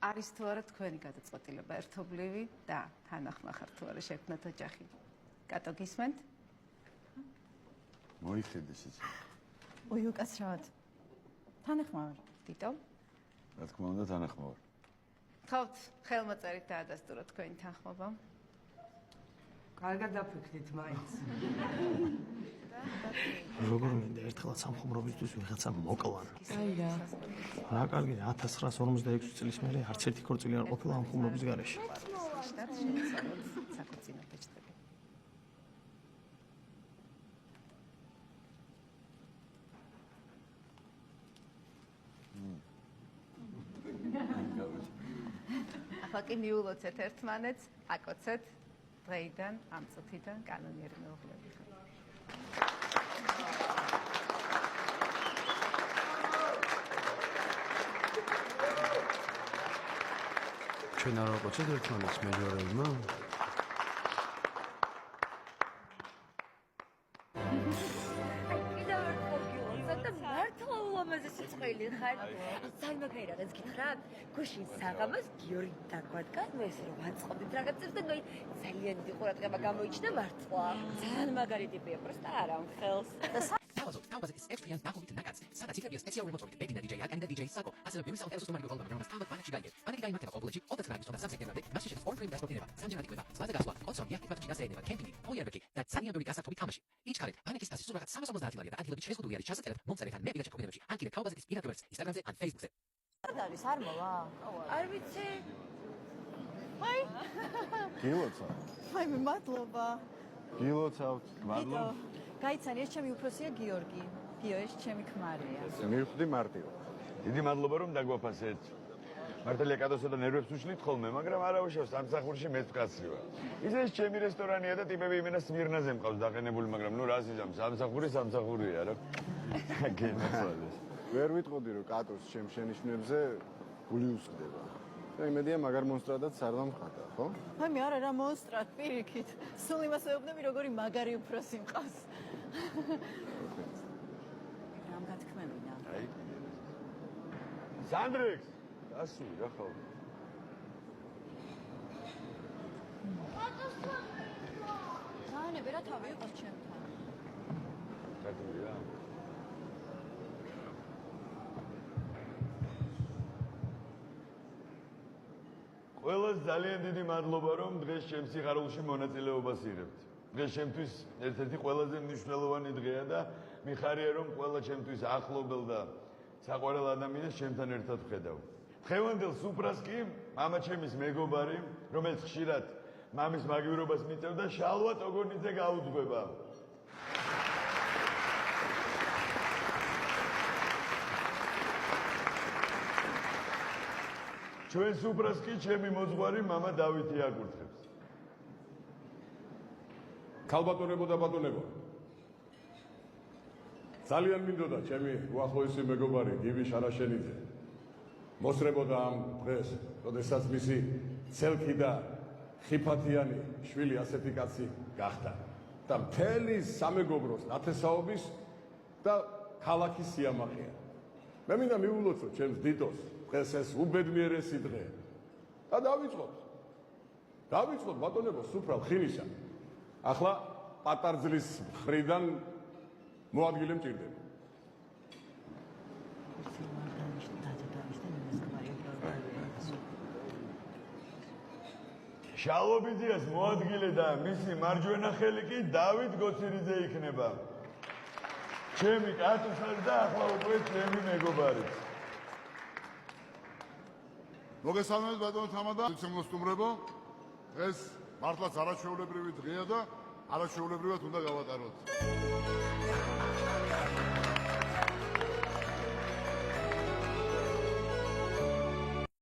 არის თუ არა თქვენი გადაწყვეტილება ერთობლივი და თანახმახარ თუ არა შექმნათ ოჯახი. კატო გისმენთ? მოიხედე სიცი. ой, უკაცრავად. თანახმავარ. თითო? რა თქმა უნდა თანახმავარ. ხავთ ხელმოწერით დაადასტუროთ თქვენი თანხმობა. კარგად დაფიქრდით მაინც. როგორ მინდა ერთხელაც სამხუმრობისთვის ვიღაცა მოკლან. აი რა. რა კარგი 1956 წლის მერე არც ერთი ქორწილი არ ყოფილა ამ ხუმრობის გარეშე. შტატს შეიცვალოთ საქორწინო ბეჭდები. ახლა კი მიულოცეთ ერთმანეთს, აკოცეთ დღეიდან, ამ წუთიდან კანონიერი მეუღლეები ხართ. ჩვენ არ ვაკოცეთ ერთმანეთს მეჯვარეებმა? კიდევ ერთ მოგილოცოთ და მართლა ულამაზესი წყვილი ხარ. სალმაქაი რაღაც გითხრა, გუშინ საღამოს გიორგი დაგვადგა, ნუ ეს რომ ვაწყობდით რაღაცებს და ნუ ძალიან დიდი ყურადღება გამოიჩინა მართლა. ძალიან მაგარი ტიპია, პროსტა არა ხელს. Თავაზობთ, თავაზე ის ექსპერიენს ნახობით ნაკაც, სადაც იქნებია სპეციალური რემონტობით ბედი და DJ ან და DJ საკო, ასევე ბევრი საერთო სუსტომარი გოლდა, რომელსაც თავად ბანაკში გაიგებს. ბანაკი გაიმართება ობლეჯი 29 თვით 3 სექტემბრამდე, მასში შედის ორ ფრეიმ გასპორტირება, სამჯერადი კვება, ზღვაზე გასვლა, კონსოლი, აქტივატუში გასაედება, კემპინგი, ოიერბექი და ძალიან ბევრი გასართობი თამაში. იჩქარეთ, ბანაკის თასი სულ რაღაც 350 ლარია და ადგილებით შეზღუდული არის ჩასაწერად, მომწერეთ ან მე ვიღაჩა კომენტებში, ან კიდე თავაზეთის პირად გვერდზე, ინსტაგრამზე ან ფეისბუქზე. არ არის არ მოვა? არ ვიცი. აი. გილოცა. აი მე მადლობა. გილოცავთ. მადლობა. გაიცანი ეს ჩემი უფროსია გიორგი. გიო ეს ჩემი ქმარია. მივხვდი მარტივ. დიდი მადლობა რომ დაგვაფასეთ. მართალია კატოსა და ნერვებს უშლით ხოლმე, მაგრამ არა უშავს სამსახურში მეც კაცი ვარ. ისე ჩემი რესტორანია და ტიპები იმენა სმირნაზე მყავს დაყენებული, მაგრამ ნუ რას იზამ, სამსახურია რა. გენაცვალეს. ვერ ვიტყოდი რომ კატოს ჩემ შენიშვნებზე გული უსხდება. და იმედია მაგარ მონსტრადაც არ დამხატა, ხო? აი მე არა რა მონსტრად პირიქით. სულ იმას ვეუბნები როგორი მაგარი უფროსი მყავს. რამ გათქმევინა? აი. სანდრიქს დასული რა ხო? რაანები რა თავი იყოს ჩემთან. კატური რა. ყველას ძალიან დიდი მადლობა რომ დღეს ჩემს სიხარულში მონაწილეობას იღებთ. დღეს ჩემთვის ერთ-ერთი ყველაზე მნიშვნელოვანი დღეა და მიხარია რომ ყველა ჩემთვის ახლობელ და საყვარელ ადამიანს ჩემთან ერთად ვხედავ. დღევანდელ სუფრას კი მამა ჩემის მეგობარი, რომელიც ხშირად მამის მაგივრობას მიწევდა, შალვა ტოგონიძე გაუძღვება. ჩვენ სუფრას კი ჩემი მოძღვარი მამა დავითი აკურთხებს. ქალბატონებო და ბატონებო. ძალიან მინდოდა ჩემი უახლოესი მეგობარი გივი შარაშენიძე მოსრებოდა ამ დღეს, როდესაც მისი ცელქი და ხიფათიანი შვილი ასეთი კაცი გახდა და მთელი სამეგობროს ნათესაობის და ქალაქის სიამაყეა. მე მინდა მიულოცო ჩემს დიდოს დღეს ეს უბედნიერესი დღე და დავიწყოთ ბატონებო სუფრა ხინისა. ახლა პატარძლის მხრიდან მოადგილე მჭირდება. შალობიძიას მოადგილე და მისი მარჯვენა ხელი კი დავით გოცირიძე იქნება. ჩემი კატუსად და ახლა უკვე ჩემი მეგობარიც. მოგესალმებით ბატონო თამადა, ვიცემოსტუმრებო. დღეს მართლაც არაჩვეულებრივი დღეა და არაჩვეულებრივად უნდა გავატაროთ.